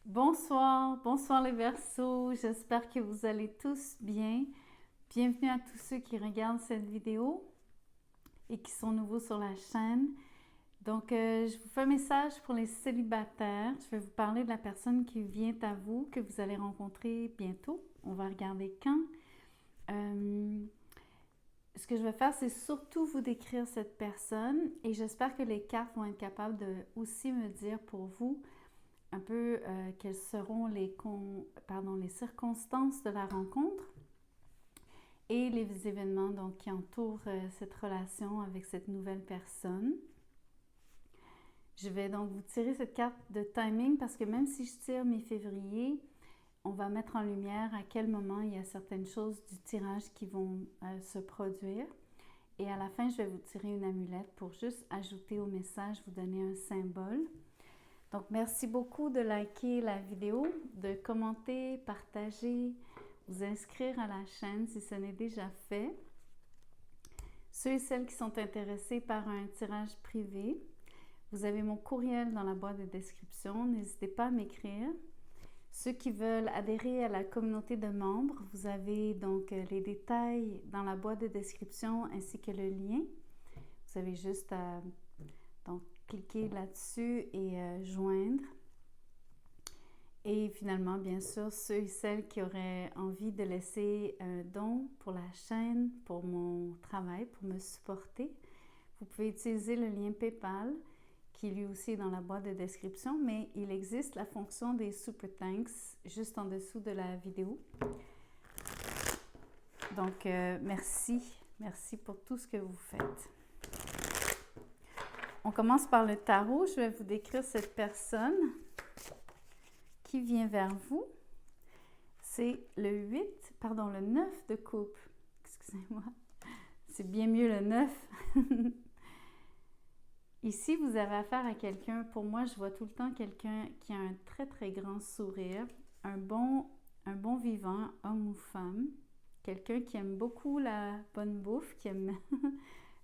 Bonsoir, bonsoir les Verseaux, j'espère que vous allez tous bien. Bienvenue à tous ceux qui regardent cette vidéo et qui sont nouveaux sur la chaîne. Donc, je vous fais un message pour les célibataires. Je vais vous parler de la personne qui vient à vous, que vous allez rencontrer bientôt. On va regarder quand. Ce que je vais faire, c'est surtout vous décrire cette personne et j'espère que les cartes vont être capables de aussi me dire pour vous un peu quelles seront les circonstances de la rencontre et les événements donc, qui entourent cette relation avec cette nouvelle personne. Je vais donc vous tirer cette carte de timing parce que même si je tire mi-février, on va mettre en lumière à quel moment il y a certaines choses du tirage qui vont se produire. Et à la fin, je vais vous tirer une amulette pour juste ajouter au message, vous donner un symbole. Donc, merci beaucoup de liker la vidéo, de commenter, partager, vous inscrire à la chaîne si ce n'est déjà fait. Ceux et celles qui sont intéressés par un tirage privé, vous avez mon courriel dans la boîte de description, n'hésitez pas à m'écrire. Ceux qui veulent adhérer à la communauté de membres, vous avez donc les détails dans la boîte de description ainsi que le lien. Vous avez juste à donc, cliquer là-dessus et joindre. Et finalement, bien sûr, ceux et celles qui auraient envie de laisser un don pour la chaîne, pour mon travail, pour me supporter, vous pouvez utiliser le lien PayPal qui lui aussi est dans la boîte de description, mais il existe la fonction des Super Thanks juste en dessous de la vidéo. Donc, merci pour tout ce que vous faites. On commence par le tarot. Je vais vous décrire cette personne qui vient vers vous. C'est le 9 de coupe. Excusez-moi. C'est bien mieux le 9. Ici, vous avez affaire à quelqu'un, pour moi, je vois tout le temps quelqu'un qui a un très, très grand sourire, un bon vivant, homme ou femme, quelqu'un qui aime beaucoup la bonne bouffe, qui aime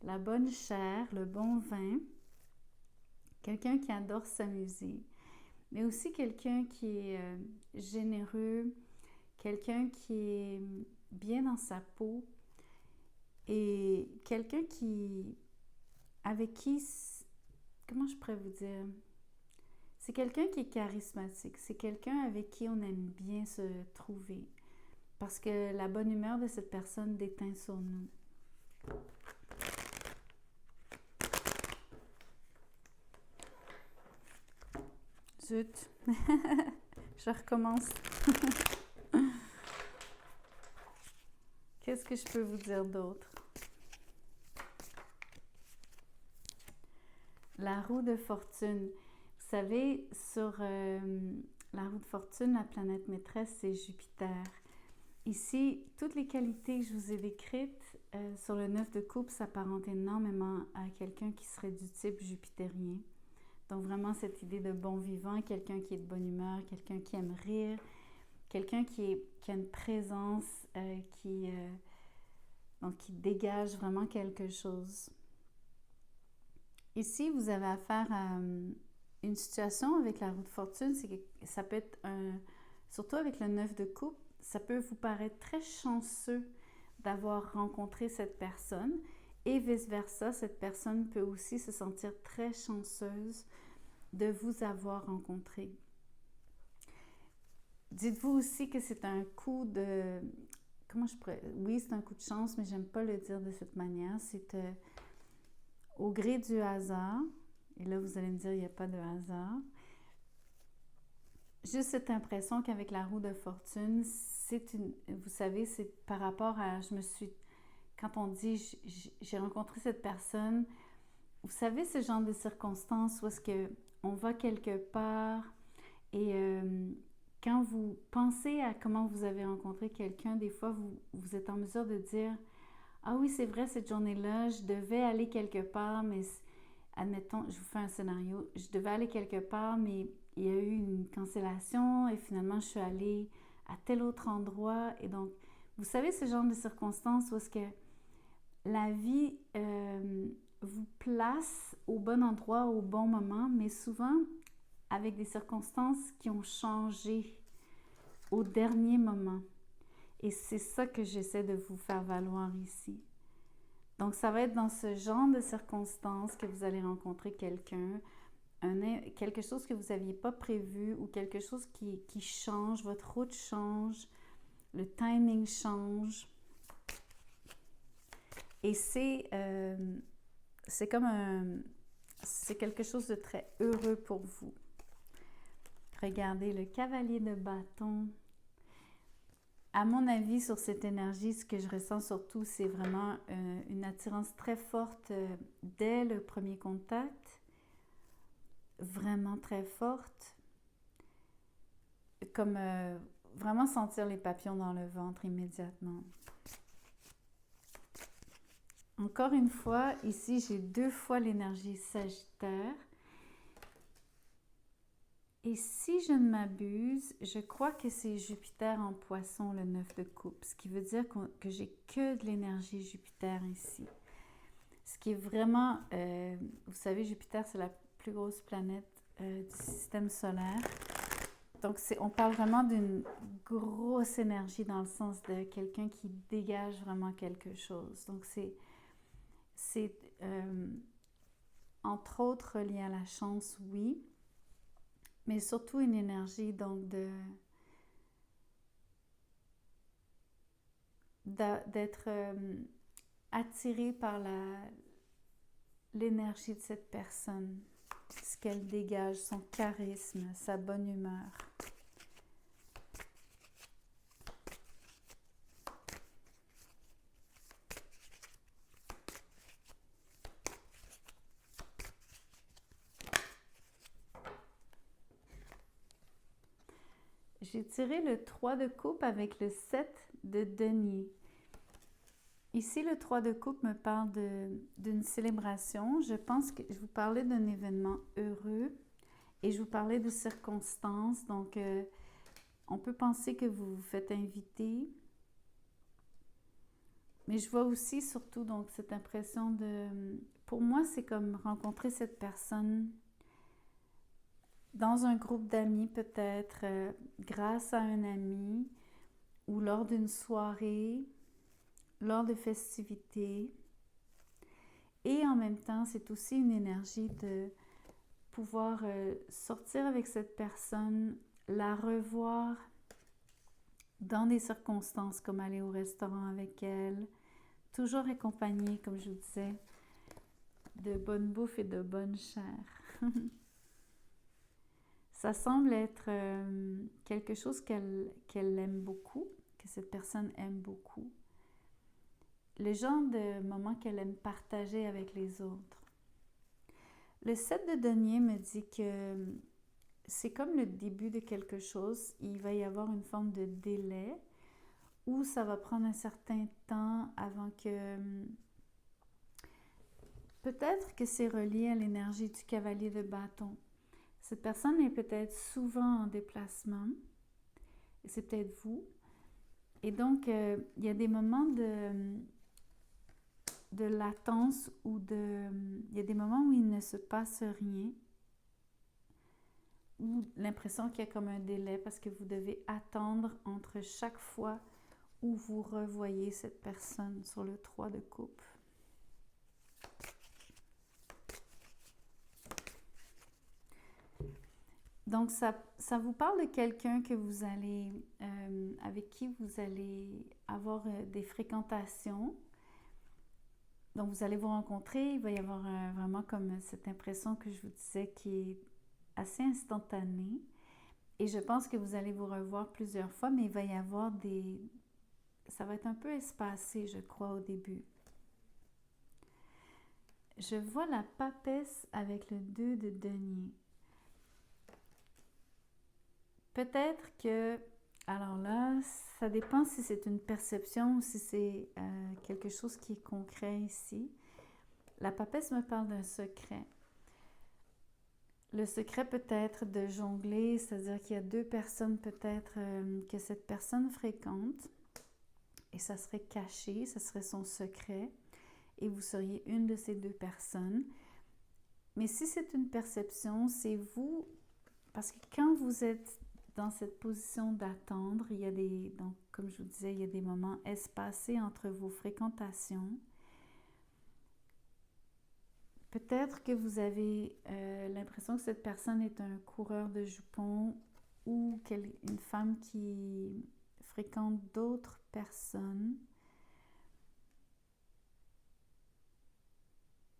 la bonne chair, le bon vin, quelqu'un qui adore s'amuser, mais aussi quelqu'un qui est généreux, quelqu'un qui est bien dans sa peau et quelqu'un avec qui, comment je pourrais vous dire, c'est quelqu'un qui est charismatique, c'est quelqu'un avec qui on aime bien se trouver parce que la bonne humeur de cette personne déteint sur nous. Zut, je recommence. Qu'est-ce que je peux vous dire d'autre? La roue de fortune. Vous savez, sur la roue de fortune, la planète maîtresse, c'est Jupiter. Ici, toutes les qualités que je vous ai décrites sur le 9 de coupe s'apparentent énormément à quelqu'un qui serait du type jupitérien. Donc vraiment cette idée de bon vivant, quelqu'un qui est de bonne humeur, quelqu'un qui aime rire, quelqu'un qui a une présence qui dégage vraiment quelque chose. Ici, vous avez affaire à une situation avec la roue de fortune, ça peut être surtout avec le 9 de coupe, ça peut vous paraître très chanceux d'avoir rencontré cette personne et vice-versa, cette personne peut aussi se sentir très chanceuse de vous avoir rencontré. Dites-vous aussi que c'est un coup de... Oui, c'est un coup de chance, mais j'aime pas le dire de cette manière. C'est au gré du hasard. Et là, vous allez me dire, il n'y a pas de hasard. Juste cette impression qu'avec la roue de fortune, vous savez, c'est par rapport à... Quand on dit j'ai rencontré cette personne, vous savez, ce genre de circonstances où est-ce qu'on va quelque part et quand vous pensez à comment vous avez rencontré quelqu'un, des fois, vous êtes en mesure de dire « Ah oui, c'est vrai, cette journée-là, je devais aller quelque part, mais admettons, je vous fais un scénario, je devais aller quelque part, mais il y a eu une cancellation et finalement, je suis allée à tel autre endroit. » Et donc, vous savez, ce genre de circonstances où est-ce que la vie vous place au bon endroit, au bon moment, mais souvent, avec des circonstances qui ont changé au dernier moment. Et c'est ça que j'essaie de vous faire valoir ici. Donc, ça va être dans ce genre de circonstances que vous allez rencontrer quelqu'un, quelque chose que vous n'aviez pas prévu ou quelque chose qui change, votre route change, le timing change. Et c'est quelque chose de très heureux pour vous. Regardez le cavalier de bâton. À mon avis, sur cette énergie, ce que je ressens surtout, c'est vraiment une attirance très forte dès le premier contact. Vraiment très forte. Comme vraiment sentir les papillons dans le ventre immédiatement. Encore une fois, ici, j'ai 2 fois l'énergie Sagittaire. Et si je ne m'abuse, je crois que c'est Jupiter en Poisson, le 9 de coupe, ce qui veut dire que j'ai que de l'énergie Jupiter ici. Ce qui est vraiment, vous savez, Jupiter, c'est la plus grosse planète du système solaire. Donc, on parle vraiment d'une grosse énergie dans le sens de quelqu'un qui dégage vraiment quelque chose. Donc, c'est entre autres lié à la chance, oui, mais surtout une énergie donc d'être attiré par l'énergie de cette personne, ce qu'elle dégage, son charisme, sa bonne humeur. J'ai tiré le 3 de coupe avec le 7 de denier. Ici, le 3 de coupe me parle d'une célébration. Je pense que je vous parlais d'un événement heureux et je vous parlais de circonstances. Donc, on peut penser que vous vous faites inviter. Mais je vois aussi surtout donc cette impression de... Pour moi, c'est comme rencontrer cette personne dans un groupe d'amis peut-être, grâce à un ami ou lors d'une soirée, lors de festivités. Et en même temps, c'est aussi une énergie de pouvoir sortir avec cette personne, la revoir dans des circonstances comme aller au restaurant avec elle, toujours accompagnée, comme je vous disais, de bonne bouffe et de bonne chair. Ça semble être quelque chose qu'elle aime beaucoup, que cette personne aime beaucoup. Le genre de moment qu'elle aime partager avec les autres. Le 7 de denier me dit que c'est comme le début de quelque chose. Il va y avoir une forme de délai où ça va prendre un certain temps avant que... Peut-être que c'est relié à l'énergie du cavalier de bâton. Cette personne est peut-être souvent en déplacement, et c'est peut-être vous. Et donc, il y a des moments de latence ou il y a des moments où il ne se passe rien, ou l'impression qu'il y a comme un délai parce que vous devez attendre entre chaque fois où vous revoyez cette personne sur le 3 de coupe. Donc, ça vous parle de quelqu'un que vous allez, avec qui vous allez avoir des fréquentations. Donc, vous allez vous rencontrer, il va y avoir vraiment comme cette impression que je vous disais qui est assez instantanée. Et je pense que vous allez vous revoir plusieurs fois, mais il va y avoir ça va être un peu espacé, je crois, au début. Je vois la papesse avec le 2 de denier. Peut-être que, alors là, ça dépend si c'est une perception ou si c'est quelque chose qui est concret ici. La papesse me parle d'un secret. Le secret peut être de jongler, c'est-à-dire qu'il y a 2 personnes peut-être que cette personne fréquente et ça serait caché, ça serait son secret et vous seriez une de ces 2 personnes. Mais si c'est une perception, c'est vous Parce que quand vous êtes dans cette position d'attendre, il y a donc comme je vous disais, il y a des moments espacés entre vos fréquentations. Peut-être que vous avez l'impression que cette personne est un coureur de jupons ou une femme qui fréquente d'autres personnes.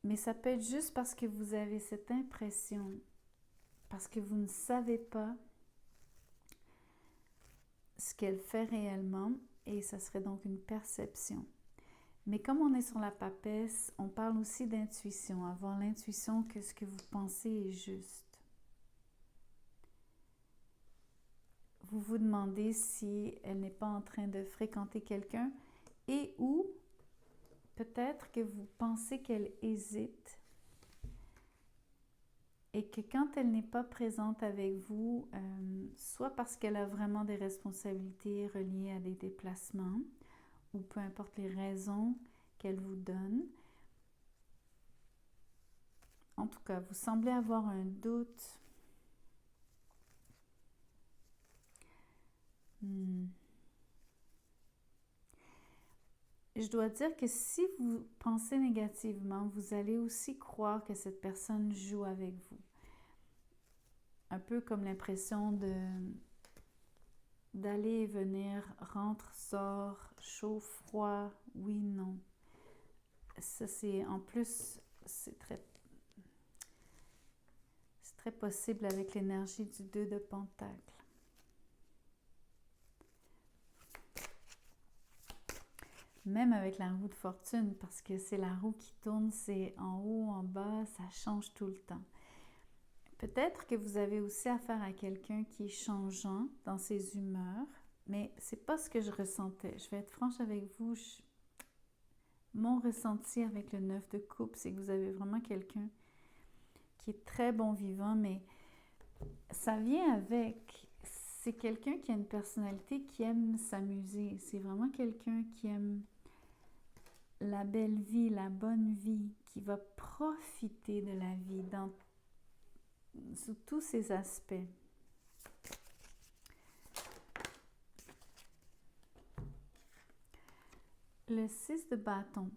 Mais ça peut être juste parce que vous avez cette impression, parce que vous ne savez pas ce qu'elle fait réellement, et ça serait donc une perception. Mais comme on est sur la papesse, on parle aussi d'intuition, avoir l'intuition que ce que vous pensez est juste. Vous vous demandez si elle n'est pas en train de fréquenter quelqu'un et ou peut-être que vous pensez qu'elle hésite et que quand elle n'est pas présente avec vous, soit parce qu'elle a vraiment des responsabilités reliées à des déplacements, ou peu importe les raisons qu'elle vous donne. En tout cas, vous semblez avoir un doute. Je dois dire que si vous pensez négativement, vous allez aussi croire que cette personne joue avec vous. Un peu comme l'impression d'aller et venir, rentre, sort, chaud, froid, oui, non. Ça, c'est en plus, c'est très possible avec l'énergie du 2 de Pentacle. Même avec la roue de fortune, parce que c'est la roue qui tourne, c'est en haut, en bas, ça change tout le temps. Peut-être que vous avez aussi affaire à quelqu'un qui est changeant dans ses humeurs, mais c'est pas ce que je ressentais. Je vais être franche avec vous. Mon ressenti avec le 9 de coupe, c'est que vous avez vraiment quelqu'un qui est très bon vivant, mais ça vient avec. C'est quelqu'un qui a une personnalité qui aime s'amuser. C'est vraiment quelqu'un qui aime la belle vie, la bonne vie, qui va profiter de la vie sous tous ses aspects. Le 6 de bâton.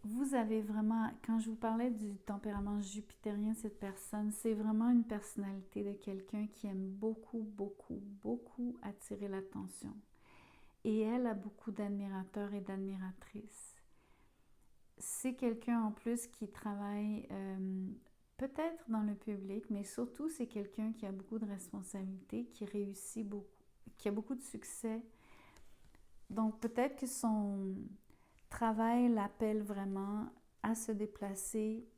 Vous avez vraiment, quand je vous parlais du tempérament jupitérien de cette personne, c'est vraiment une personnalité de quelqu'un qui aime beaucoup, beaucoup, beaucoup attirer l'attention. Et elle a beaucoup d'admirateurs et d'admiratrices. C'est quelqu'un en plus qui travaille peut-être dans le public, mais surtout c'est quelqu'un qui a beaucoup de responsabilités, qui réussit beaucoup, qui a beaucoup de succès. Donc peut-être que son travail l'appelle vraiment à se déplacer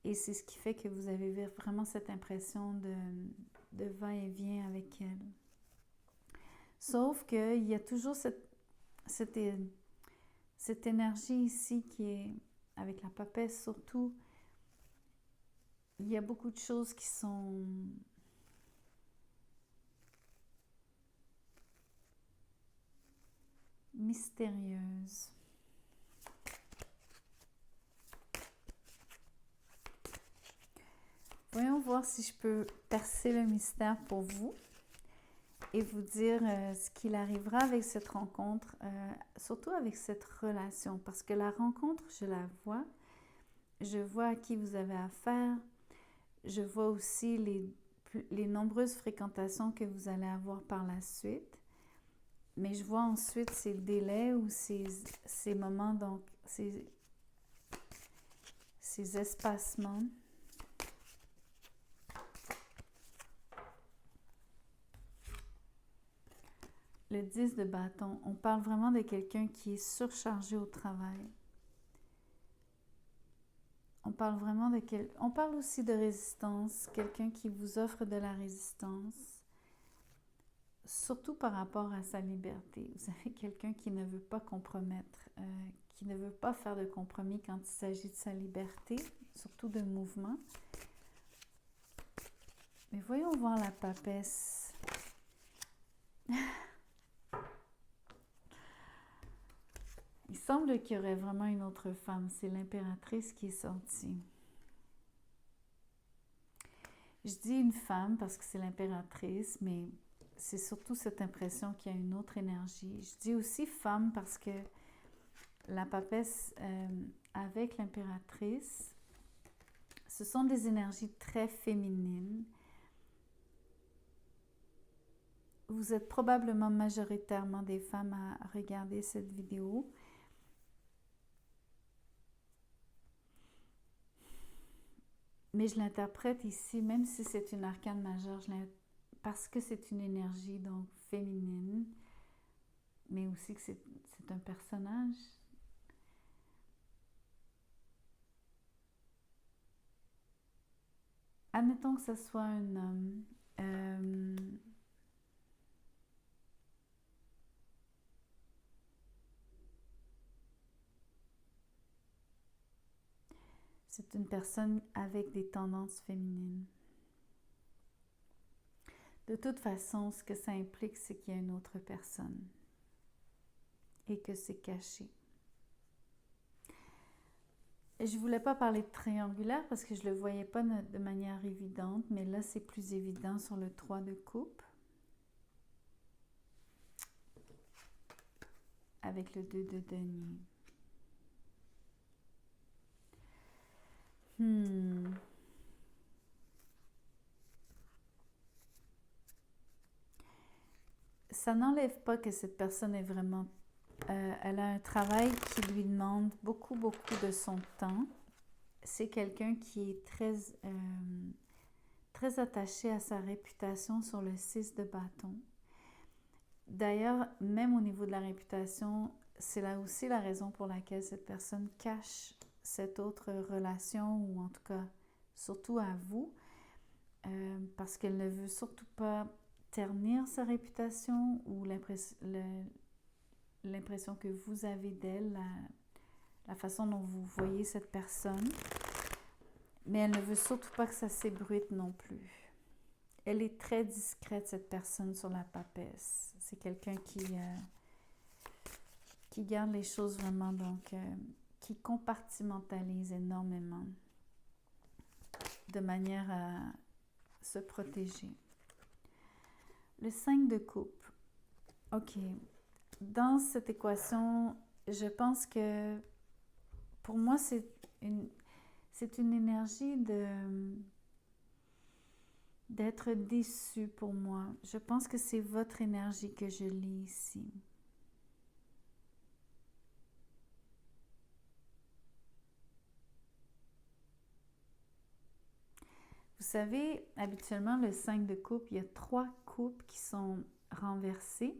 et c'est ce qui fait que vous avez vraiment cette impression de va-et-vient avec elle. Sauf qu'il y a toujours cette énergie ici qui est, avec la papesse surtout, il y a beaucoup de choses qui sont mystérieuses. Voyons voir si je peux percer le mystère pour vous et vous dire ce qu'il arrivera avec cette rencontre, surtout avec cette relation, parce que la rencontre, je la vois, je vois à qui vous avez affaire, je vois aussi les nombreuses fréquentations que vous allez avoir par la suite, mais je vois ensuite ces délais ou ces moments, donc ces espacements. Le 10 de bâton, on parle vraiment de quelqu'un qui est surchargé au travail. On parle aussi de résistance, quelqu'un qui vous offre de la résistance, surtout par rapport à sa liberté. Vous avez quelqu'un qui ne veut pas compromettre, qui ne veut pas faire de compromis quand il s'agit de sa liberté, surtout de mouvement. Mais voyons voir la papesse. Il semble qu'il y aurait vraiment une autre femme. C'est l'impératrice qui est sortie. Je dis une femme parce que c'est l'impératrice, mais c'est surtout cette impression qu'il y a une autre énergie. Je dis aussi femme parce que la papesse avec l'impératrice, ce sont des énergies très féminines. Vous êtes probablement majoritairement des femmes à regarder cette vidéo. Mais je l'interprète ici, même si c'est une arcane majeure, parce que c'est une énergie donc féminine, mais aussi que c'est un personnage. Admettons que ce soit un homme. C'est une personne avec des tendances féminines. De toute façon, ce que ça implique, c'est qu'il y a une autre personne et que c'est caché. Et je ne voulais pas parler de triangulaire parce que je ne le voyais pas de manière évidente, mais là, c'est plus évident sur le 3 de coupe. Avec le 2 de denier. Ça n'enlève pas que cette personne est vraiment... elle a un travail qui lui demande beaucoup, beaucoup de son temps. C'est quelqu'un qui est très attaché à sa réputation sur le 6 de bâton. D'ailleurs, même au niveau de la réputation, c'est là aussi la raison pour laquelle cette personne cache cette autre relation, ou en tout cas, surtout à vous, parce qu'elle ne veut surtout pas ternir sa réputation ou l'impression que vous avez d'elle, la façon dont vous voyez cette personne. Mais elle ne veut surtout pas que ça s'ébruite non plus. Elle est très discrète, cette personne, sur la papesse. C'est quelqu'un qui garde les choses vraiment, donc qui compartimentalise énormément de manière à se protéger. Le 5 de coupe. OK. Dans cette équation, je pense que pour moi, c'est une énergie d'être déçu pour moi. Je pense que c'est votre énergie que je lis ici. Vous savez, habituellement, le 5 de coupe, il y a 3 coupes qui sont renversées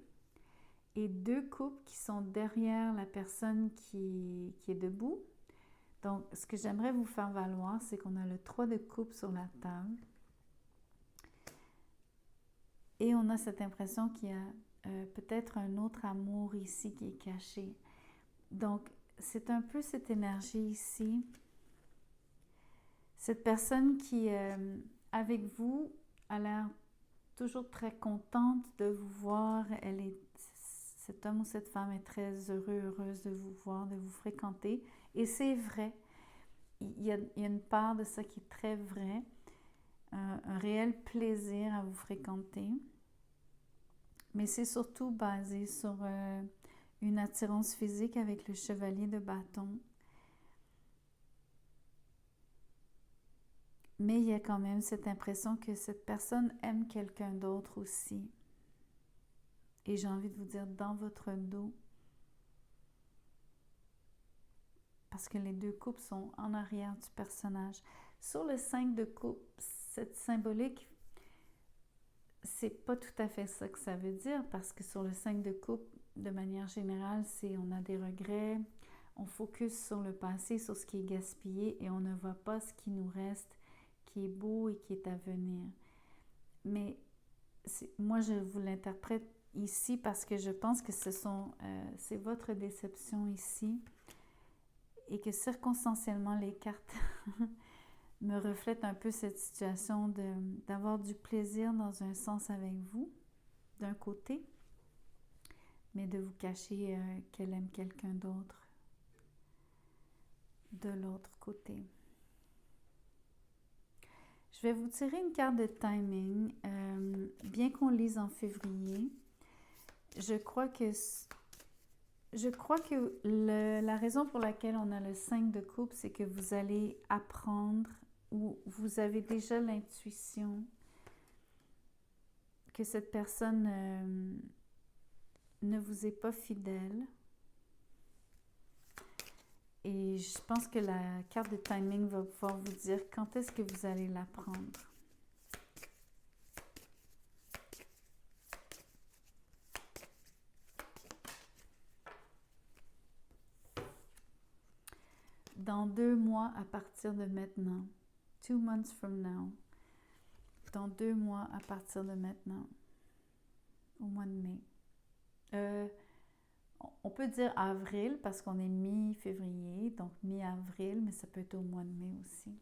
et 2 coupes qui sont derrière la personne qui est debout. Donc, ce que j'aimerais vous faire valoir, c'est qu'on a le 3 de coupe sur la table. Et on a cette impression qu'il y a peut-être un autre amour ici qui est caché. Donc, c'est un peu cette énergie ici. Cette personne qui, avec vous, a l'air toujours très contente de vous voir. Cet homme ou cette femme est très heureuse de vous voir, de vous fréquenter. Et c'est vrai. Il y a une part de ça qui est très vrai. Un réel plaisir à vous fréquenter. Mais c'est surtout basé sur une attirance physique avec le chevalier de bâton. Mais il y a quand même cette impression que cette personne aime quelqu'un d'autre aussi. Et j'ai envie de vous dire dans votre dos, parce que les 2 coupes sont en arrière du personnage. Sur le 5 de coupe, cette symbolique, c'est pas tout à fait ça que ça veut dire, parce que sur le 5 de coupe, de manière générale, on a des regrets, on focus sur le passé, sur ce qui est gaspillé, et on ne voit pas ce qui nous reste, qui est beau et qui est à venir. Mais moi, je vous l'interprète ici parce que je pense que c'est votre déception ici, et que circonstanciellement, les cartes me reflètent un peu cette situation d'avoir du plaisir dans un sens avec vous, d'un côté, mais de vous cacher qu'elle aime quelqu'un d'autre de l'autre côté. Je vais vous tirer une carte de timing. Bien qu'on lise en février, je crois que la raison pour laquelle on a le 5 de coupe, c'est que vous allez apprendre ou vous avez déjà l'intuition que cette personne ne vous est pas fidèle. Et je pense que la carte de timing va pouvoir vous dire quand est-ce que vous allez l'apprendre. Dans 2 mois à partir de maintenant. 2 months from now. Dans 2 mois à partir de maintenant. Au mois de mai. On peut dire avril parce qu'on est mi-février, donc mi-avril, mais ça peut être au mois de mai aussi.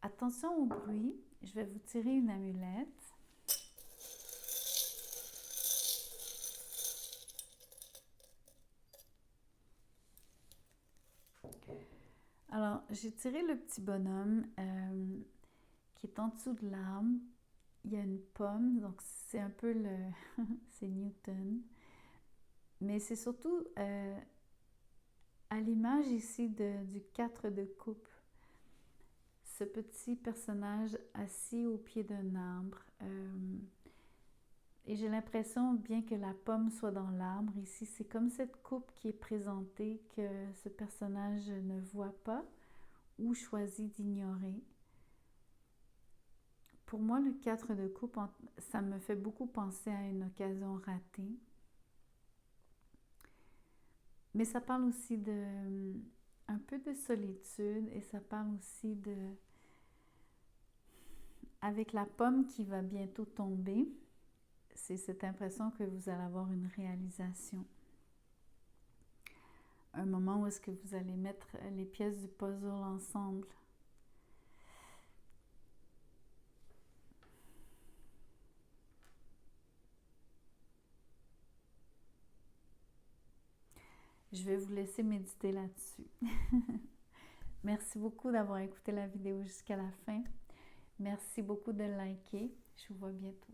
Attention au bruit, je vais vous tirer une amulette. Alors, j'ai tiré le petit bonhomme qui est en dessous de l'arbre. Il y a une pomme, donc c'est un peu le... c'est Newton. Mais c'est surtout à l'image ici du 4 de coupe. Ce petit personnage assis au pied d'un arbre. Et j'ai l'impression, bien que la pomme soit dans l'arbre, ici, c'est comme cette coupe qui est présentée que ce personnage ne voit pas ou choisit d'ignorer. Pour moi, le 4 de coupe, ça me fait beaucoup penser à une occasion ratée. Mais ça parle aussi de un peu de solitude et ça parle aussi de... Avec la pomme qui va bientôt tomber, c'est cette impression que vous allez avoir une réalisation. Un moment où est-ce que vous allez mettre les pièces du puzzle ensemble. Je vais vous laisser méditer là-dessus. Merci beaucoup d'avoir écouté la vidéo jusqu'à la fin. Merci beaucoup de liker. Je vous vois bientôt.